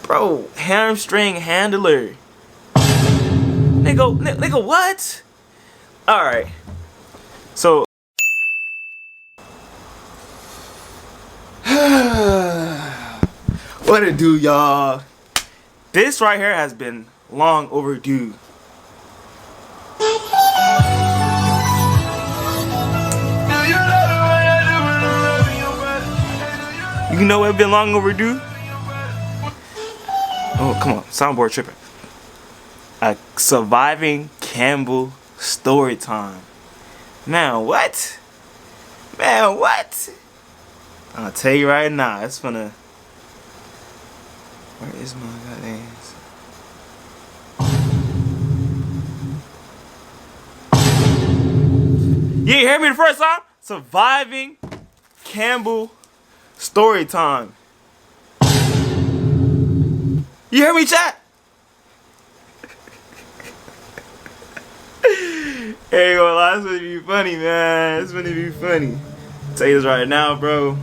Bro, hamstring handler. Nigga, what? Alright. So what it do, y'all? This right here has been long overdue. You know it's been long overdue? Oh, come on, soundboard tripping. A surviving Campbell story time. Man, what? Man, what? I'll tell you right now, it's gonna. Where is my goddamn? You ain't hear me the first time? Surviving Campbell story time. You hear me, chat? Hey, well, that's gonna be funny, man. It's gonna be funny. I'll tell you this right now, bro.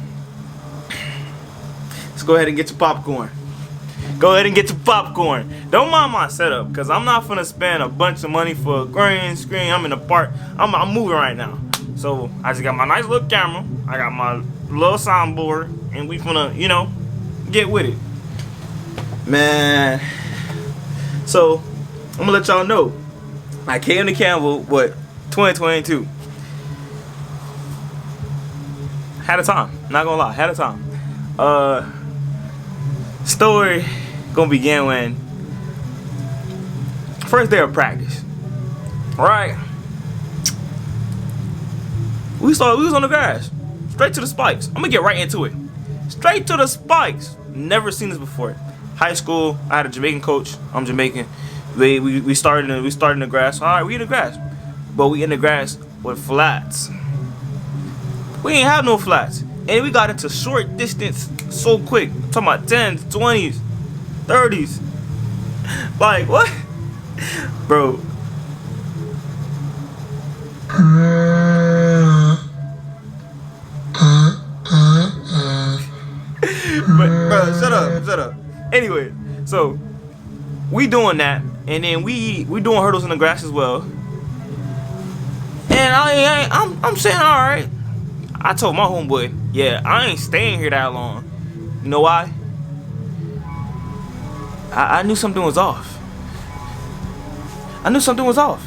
Let's go ahead and get your popcorn. Go ahead and get your popcorn. Don't mind my setup, because I'm not finna spend a bunch of money for a green screen. I'm in the park. I'm moving right now. So, I just got my nice little camera. I got my little soundboard. And we finna, you know, get with it. Man. So, I'm gonna let y'all know. I came to Campbell, 2022. Had a time. Not gonna lie. Had a time. Story gonna begin when first day of practice. Alright. We was on the grass. Straight to the spikes. I'm gonna get right into it. Straight to the spikes. Never seen this before. High school, I had a Jamaican coach. I'm Jamaican. We started in the grass. Alright, we in the grass. But we in the grass with flats. We ain't have no flats. And we got into short distance so quick. I'm talking about 10s, 20s, 30s. Like, what? Bro. But, bro, shut up. Anyway, so we doing that, and then we doing hurdles in the grass as well. And I'm saying, all right. I told my homeboy, yeah, I ain't staying here that long. You know why? I knew something was off. I knew something was off.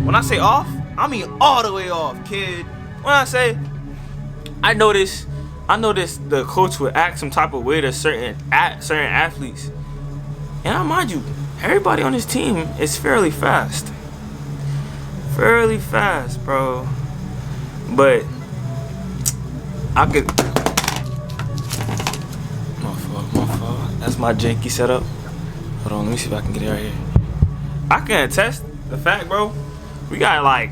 When I say off, I mean all the way off, kid. When I say, I noticed the coach would act some type of way to certain athletes. And I mind you, everybody on this team is fairly fast. Fairly fast, bro. But I could. My fault. That's my janky setup. Hold on, let me see if I can get it right here. I can attest the fact, bro. We had like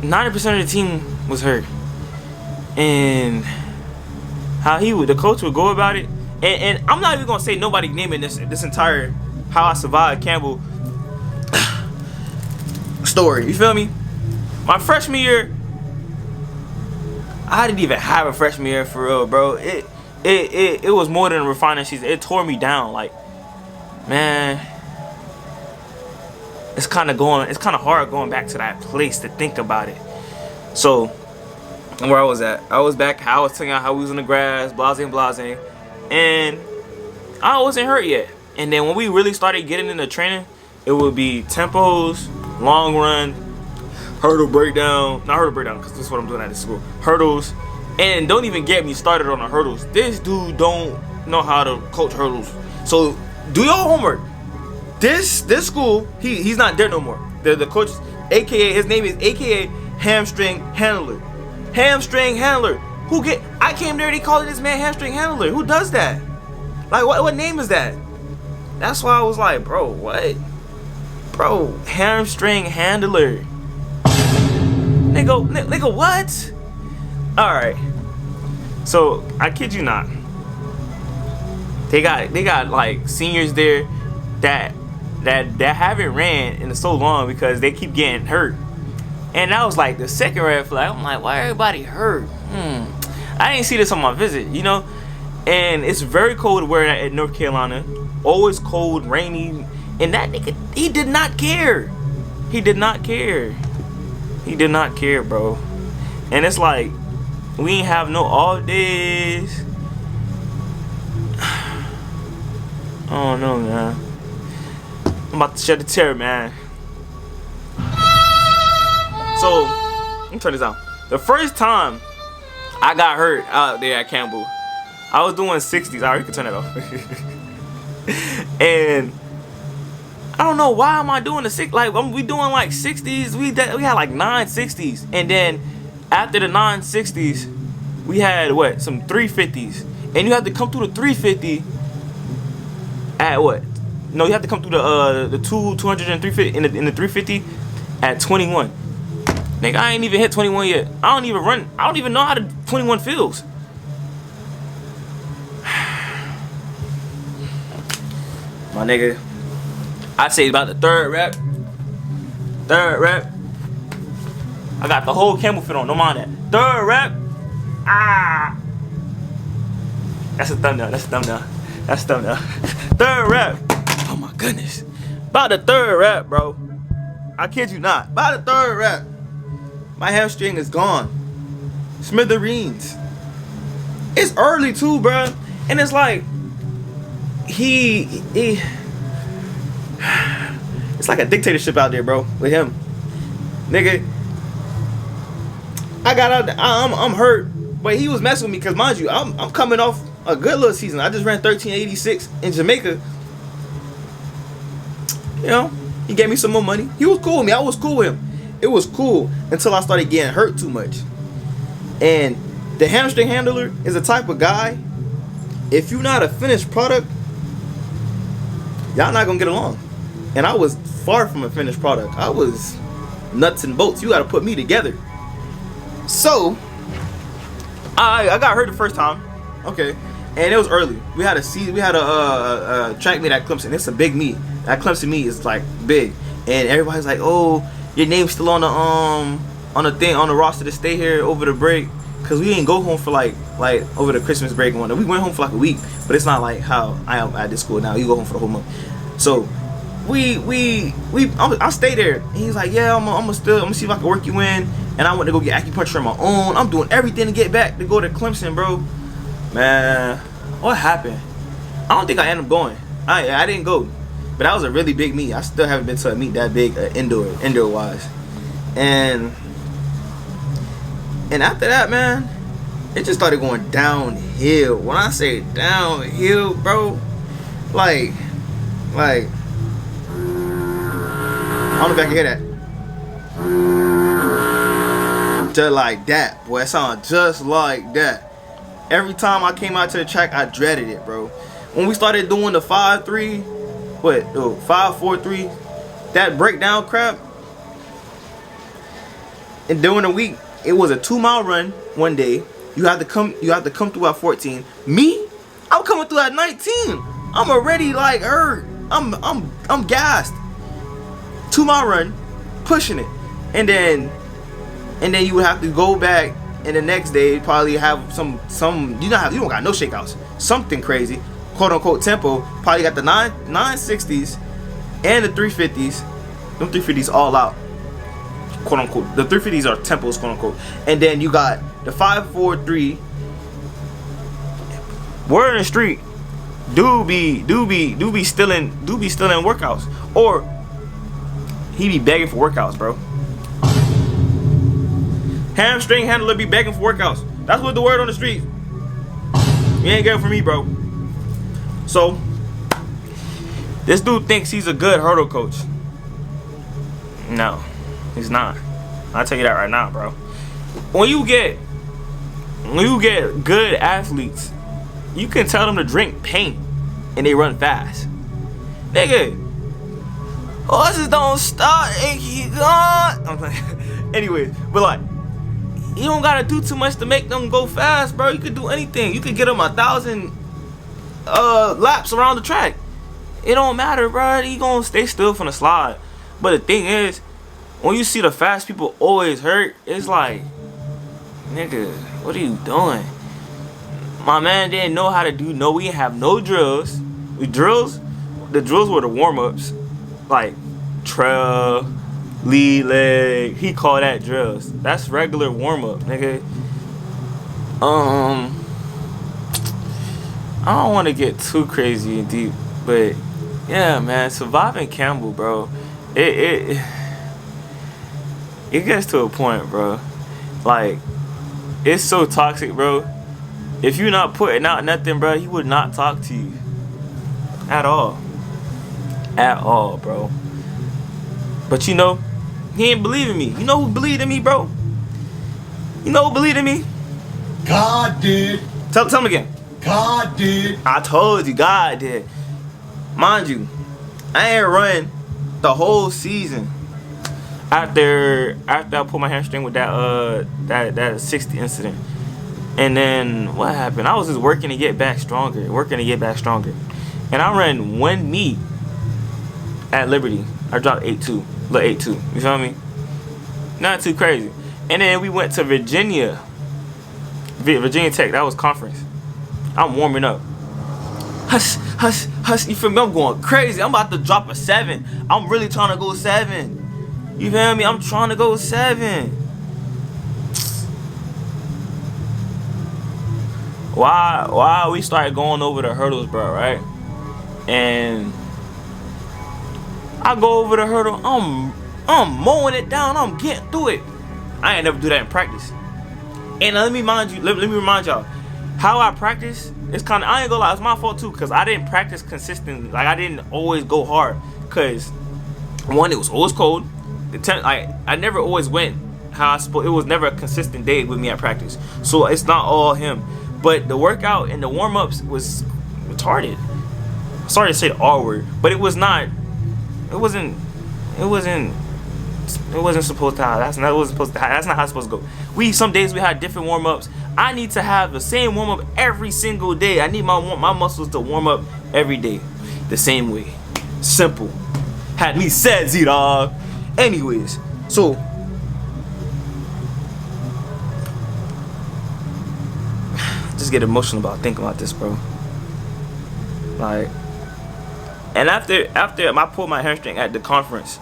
90% of the team was hurt, and how the coach would go about it. And I'm not even gonna say nobody naming this entire how I survived Campbell story. You feel me? My freshman year, I didn't even have a freshman year for real, bro. It was more than a refining season. It tore me down. Like, man, it's kind of hard going back to that place to think about it. So, where I was at, I was back. I was telling y'all how we was in the grass, blase, and I wasn't hurt yet. And then when we really started getting into training, it would be tempos, long run, hurdle breakdown. Not hurdle breakdown, because this is what I'm doing at this school. Hurdles. And don't even get me started on the hurdles. This dude don't know how to coach hurdles. So do your homework. This school, he's not there no more. The coach, aka his name is aka hamstring handler. Hamstring handler. I came there, they called this man hamstring handler. Who does that? Like, what name is that? That's why I was like, bro, what? Bro, hamstring handler. Nigga, what? Alright. So, I kid you not. They got like seniors there that haven't ran in so long because they keep getting hurt. And that was like the second red flag. I'm like, why everybody hurt? I didn't see this on my visit, you know. And it's very cold where at North Carolina. Always cold, rainy. And that nigga, he did not care. He did not care. He did not care, bro. And it's like, we ain't have no all days. I don't know, man. I'm about to shed a tear, man. So, let me turn this on. The first time I got hurt out there at Campbell, I was doing 60s. Alright, you can turn it off. And I don't know why am I doing the six. Like we doing like 60s. We had like 960s, and then after the 960s, we had what, some 350s, and you have to come through the 350 at what? No, you have to come through the 200 and 350 in the 350 at 21. Nigga, I ain't even hit 21 yet. I don't even run. I don't even know how the 21 feels. My nigga, I say about the third rep. I got the whole camel fit on. Don't mind that. Third rep. That's a thumbnail. That's a thumbnail. That's a thumbnail. Third rep. Oh my goodness. About the third rep, bro. I kid you not. About the third rep, my hamstring is gone. Smithereens. It's early too, bro. And it's like it's like a dictatorship out there, bro, with him. Nigga, I got out there, I'm hurt, but he was messing with me because, mind you, I'm coming off a good little season. I just ran 1386 in Jamaica. You know, he gave me some more money. He was cool with me. I was cool with him. It was cool until I started getting hurt too much. And the hamstring handler is a type of guy, if you're not a finished product, y'all not gonna get along. And I was far from a finished product. I was nuts and bolts. You gotta put me together. So I got hurt the first time. Okay. And it was early. We had a track meet at Clemson. It's a big meet. That Clemson meet is like big. And everybody's like, oh, your name's still on the thing, on the roster to stay here over the break. Cause we didn't go home for like over the Christmas break one. We went home for like a week, but it's not like how I am at this school now. You go home for the whole month. So I stayed there. And he's like, yeah, I'm gonna see if I can work you in. And I went to go get acupuncture on my own. I'm doing everything to get back to go to Clemson, bro. Man, what happened? I don't think I ended up going. I didn't go, but that was a really big meet. I still haven't been to a meet that big, indoor wise. And after that, man, it just started going downhill. When I say downhill, bro, like, I don't know if I can hear that. Just like that, boy. It sounded just like that. Every time I came out to the track, I dreaded it, bro. When we started doing the 5-3, 5-4-3, that breakdown crap, and during the week, it was a 2-mile run one day. You have to come through at 14. Me, I'm coming through at 19. I'm already like hurt. I'm gassed. 2-mile run, pushing it, and then you would have to go back, and the next day probably have some you don't got no shakeouts, something crazy, quote unquote tempo. Probably got the 960s and the 350s. Them 350s all out, quote unquote. The 350s are tempos, quote unquote. And then you got the 5-4-3. Word in the street, do be still in workouts, or he be begging for workouts, bro. Hamstring handler be begging for workouts. That's what the word on the street. You ain't getting from me, bro. So this dude thinks he's a good hurdle coach. No, he's not. I'll tell you that right now, bro. When you get good athletes, you can tell them to drink paint and they run fast. Nigga, horses don't start and keep going. I'm like, anyways, but like, you don't gotta do too much to make them go fast, bro. You could do anything. You could get them 1,000 laps around the track. It don't matter, bro. You gonna stay still from the slide. But the thing is, when you see the fast people always hurt, it's like, nigga, what are you doing? My man didn't know how to do we didn't have no drills. The drills were the warm-ups. Like trail, lead leg. He called that drills. That's regular warm-up, nigga. I don't want to get too crazy and deep, but yeah, man, surviving Campbell, bro. It gets to a point, bro. Like, it's so toxic, bro. If you're not putting out nothing, bro, he would not talk to you at all. At all, bro. But you know, he ain't believe in me. You know who believed in me, bro? You know who believed in me? God did. Tell him again. God did. I told you, God did. Mind you, I ain't run the whole season after I pulled my hamstring with that 60 incident. And then what happened? I was just working to get back stronger. And I ran one meet at Liberty. I dropped 8.2. Look, 8.2. You feel me? Not too crazy. And then we went to Virginia Tech. That was conference. I'm warming up. Hush, hush, hush. You feel me? I'm going crazy. I'm about to drop a 7. I'm really trying to go 7. You feel me? I'm trying to go 7. Why we started going over the hurdles, bro, right? And I go over the hurdle, I'm mowing it down, I'm getting through it. I ain't never do that in practice. And let me remind y'all, how I practice, it's kinda, I ain't gonna lie, it's my fault too, cause I didn't practice consistently. Like, I didn't always go hard, cause one, it was always cold. I never always went how I supposed. It was never a consistent day with me at practice, so it's not all him. But the workout and the warm-ups was retarded. Sorry to say the R word, but it was not. It wasn't supposed to have. That's not how it's supposed to go. Some days we had different warm-ups. I need to have the same warm-up every single day. I need my muscles to warm up every day, the same way. Simple. Had me said, Z-Dog. Anyways, so. Just get emotional about thinking about this, bro. Like, and after I pulled my hamstring at the conference,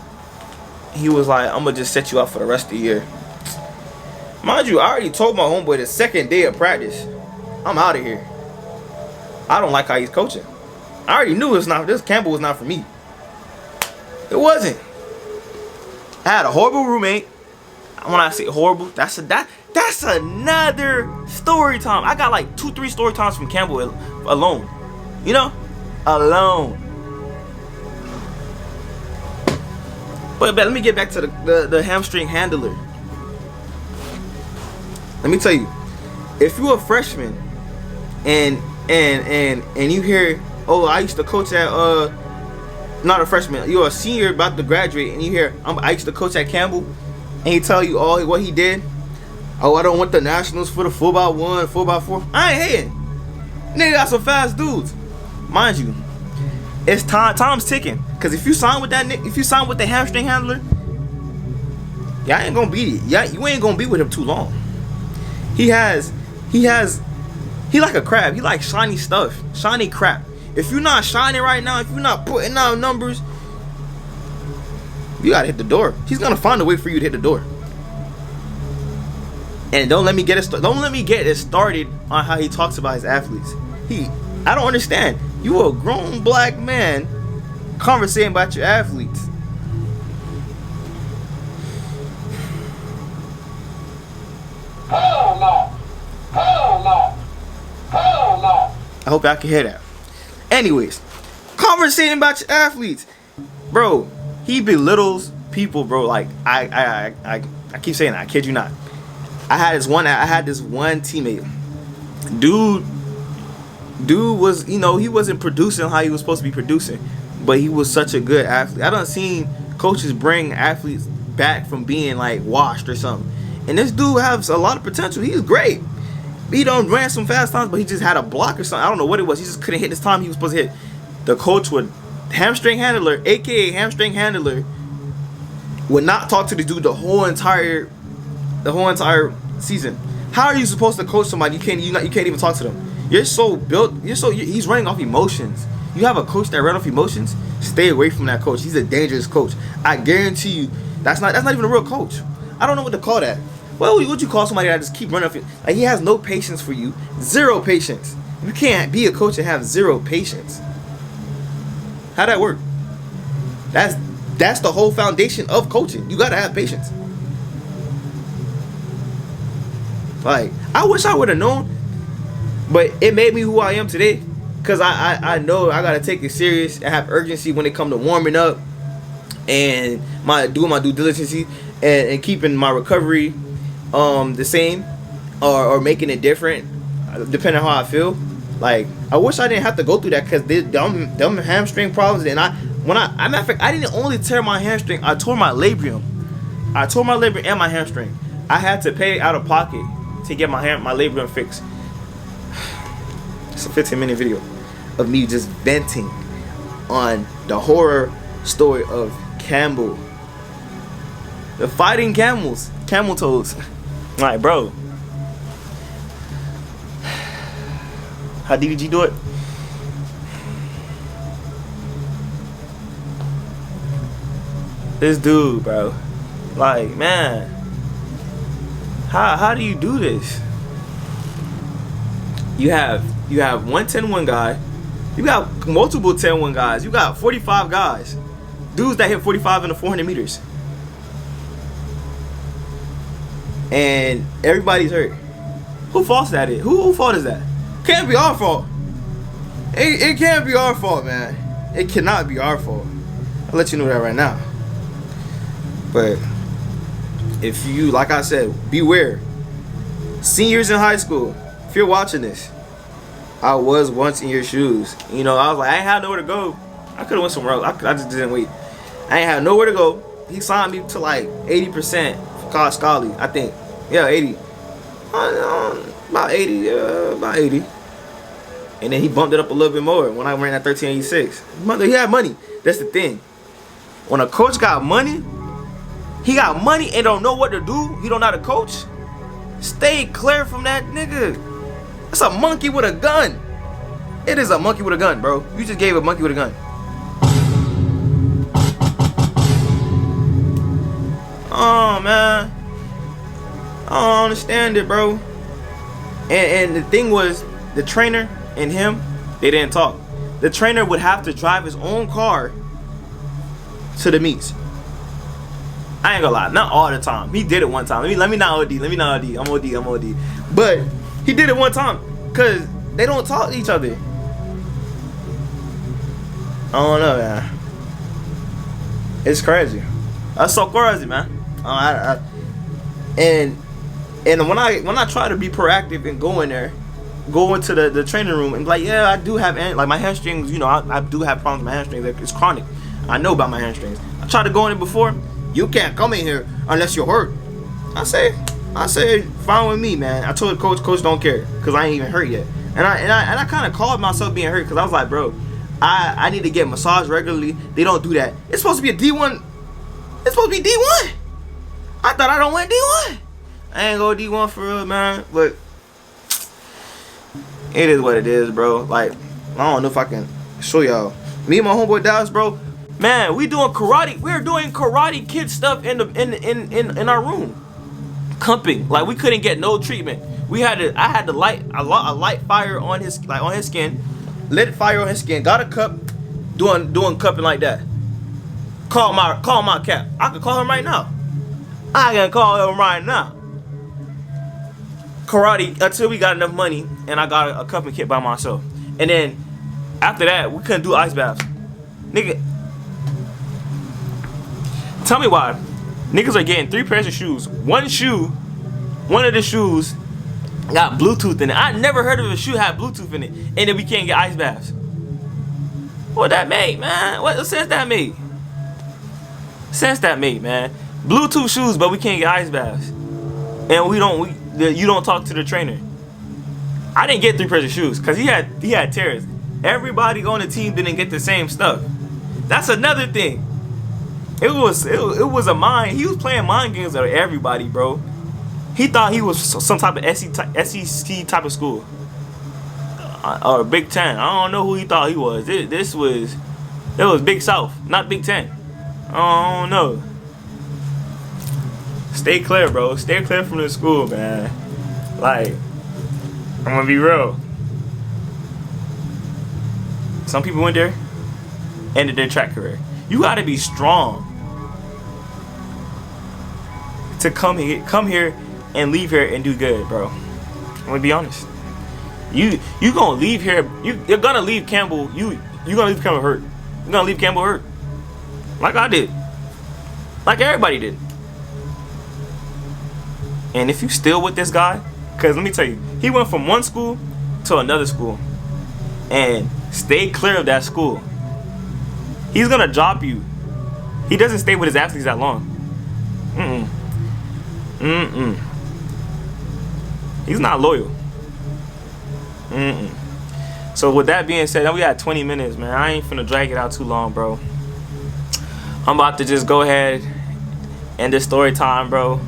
he was like, I'm gonna just set you out for the rest of the year. Mind you, I already told my homeboy the second day of practice, I'm out of here. I don't like how he's coaching. I already knew this Campbell was not for me. It wasn't. I had a horrible roommate. When I say horrible, that's another story time. I got like 2-3 story times from Campbell alone. You know? Alone. But let me get back to the hamstring handler. Let me tell you, if you're a freshman and you hear, oh, I used to coach at not a freshman, you're a senior about to graduate, and you hear, I used to coach at Campbell, and he tell you all what he did. Oh, I don't want the nationals for the 4x1, 4x4. I ain't hating. Nigga got some fast dudes. Mind you, it's time's ticking. Cause if you sign with the hamstring handler, y'all ain't gonna beat it. Yeah, you ain't gonna be with him too long. He like a crab. He like shiny stuff, shiny crap. If you're not shining right now, if you're not putting out numbers, you gotta hit the door. He's gonna find a way for you to hit the door. And don't let me get it started on how he talks about his athletes. I don't understand. You a grown black man conversating about your athletes. Hell no. Hell no. Hell no. I hope I can hear that. Anyways, conversating about your athletes, bro. He belittles people, bro. Like I keep saying that. I kid you not. I had this one teammate. Dude was, he wasn't producing how he was supposed to be producing, but he was such a good athlete. I done seen coaches bring athletes back from being like washed or something. And this dude has a lot of potential. He's great. He done ran some fast times, but he just had a block or something. I don't know what it was. He just couldn't hit his time he was supposed to hit. The coach would hamstring handler, aka hamstring handler, would not talk to the dude the whole entire season. How are you supposed to coach somebody you can't even talk to them? You're so built. He's running off emotions. You have a coach that runs off emotions. Stay away from that coach. He's a dangerous coach. I guarantee you, that's not even a real coach. I don't know what to call that. Well, what would you call somebody that just keep running off it? Like, he has no patience for you. Zero patience. You can't be a coach and have zero patience. How'd that work? That's the whole foundation of coaching. You gotta have patience. Like, I wish I would have known, but it made me who I am today. Cause I know I gotta take it serious and have urgency when it comes to warming up and doing my due diligence and keeping my recovery the same or making it different depending on how I feel. Like, I wish I didn't have to go through that, because them hamstring problems. And matter of fact, I didn't only tear my hamstring, I tore my labrum. I tore my labrum and my hamstring. I had to pay out of pocket to get my labrum fixed. It's a 15-minute video of me just venting on the horror story of Campbell. The fighting camel toes. Like, bro, how did you do it? This dude, bro. Like, man, how do you do this? You have one 10-1 guy. You got multiple 10-1 guys. You got 45 guys. Dudes that hit 45 in the 400 meters. And everybody's hurt. Who fault that is? Who fault is that? Can't be our fault. It can't be our fault, man. It cannot be our fault. I'll let you know that right now. But if you, like I said, beware. Seniors in high school, if you're watching this, I was once in your shoes. You know, I was like, I ain't had nowhere to go. I could have went somewhere else. I just didn't wait. I ain't had nowhere to go. He signed me to like 80% for college scholarly, I think. Yeah, 80. About 80. About 80. And then he bumped it up a little bit more when I ran at 1386. He had money. That's the thing. When a coach got money, he got money and don't know what to do. He don't know how to coach. Stay clear from that nigga. That's a monkey with a gun. It is a monkey with a gun, bro. You just gave a monkey with a gun. Oh, man. I don't understand it, bro. And the thing was, the trainer and him, they didn't talk. The trainer would have to drive his own car to the meets. I ain't gonna lie, not all the time. He did it one time. Let me not OD. I'm OD. But he did it one time, cause they don't talk to each other. I don't know, man. It's crazy. That's so crazy, man. And when I try to be proactive and go into the training room and be like, yeah, I do have like my hamstrings. You know, I do have problems with my hamstrings. It's chronic. I know about my hamstrings. I tried to go in it before. You can't come in here unless you're hurt. I say, fine with me, man. I told the coach don't care, cause I ain't even hurt yet. And I kind of called myself being hurt, cause I was like, bro, I need to get massaged regularly. They don't do that. It's supposed to be a D1. It's supposed to be D1. I thought I don't went D1. I ain't go D1 for real, man. But it is what it is, bro. Like, I don't know if I can show y'all. Me and my homeboy Dallas, bro. Man, we doing karate. We're doing karate kid stuff in our room. Cupping. Like, we couldn't get no treatment. I had to light a light fire on his skin. Lit fire on his skin. Got a cup. Doing cupping like that. Call my cap. I can call him right now. I can call him right now. Karate until we got enough money and I got a cupping kit by myself. And then after that, we couldn't do ice baths. Nigga, tell me why niggas are getting 3 pairs of shoes. One of the shoes got Bluetooth in it. I never heard of a shoe had Bluetooth in it, and then we can't get ice baths. What that made, man? What sense that made? Man. Bluetooth shoes, but we can't get ice baths, and you don't talk to the trainer. I didn't get 3 pairs of shoes because he had tears. Everybody on the team didn't get the same stuff. That's another thing. it was a mind. He was playing mind games with everybody, bro. He thought he was some type of SEC type of school, or Big Ten. I don't know who he thought he was. It was Big South, not Big Ten. I don't know. Stay clear, bro. Stay clear from this school, man. Like, I'm gonna be real. Some people went there, ended their track career. You gotta be strong to come here and leave here and do good, bro. I'm gonna be honest. You gonna leave here. You're gonna leave Campbell. You gonna leave Campbell hurt. You're gonna leave Campbell hurt. Like I did. Like everybody did. And if you still with this guy, because let me tell you, he went from one school to another school, and stay clear of that school. He's gonna drop you. He doesn't stay with his athletes that long. He's not loyal. So with that being said, we got 20 minutes, man. I ain't finna drag it out too long, bro. I'm about to just go ahead and end this story time, bro.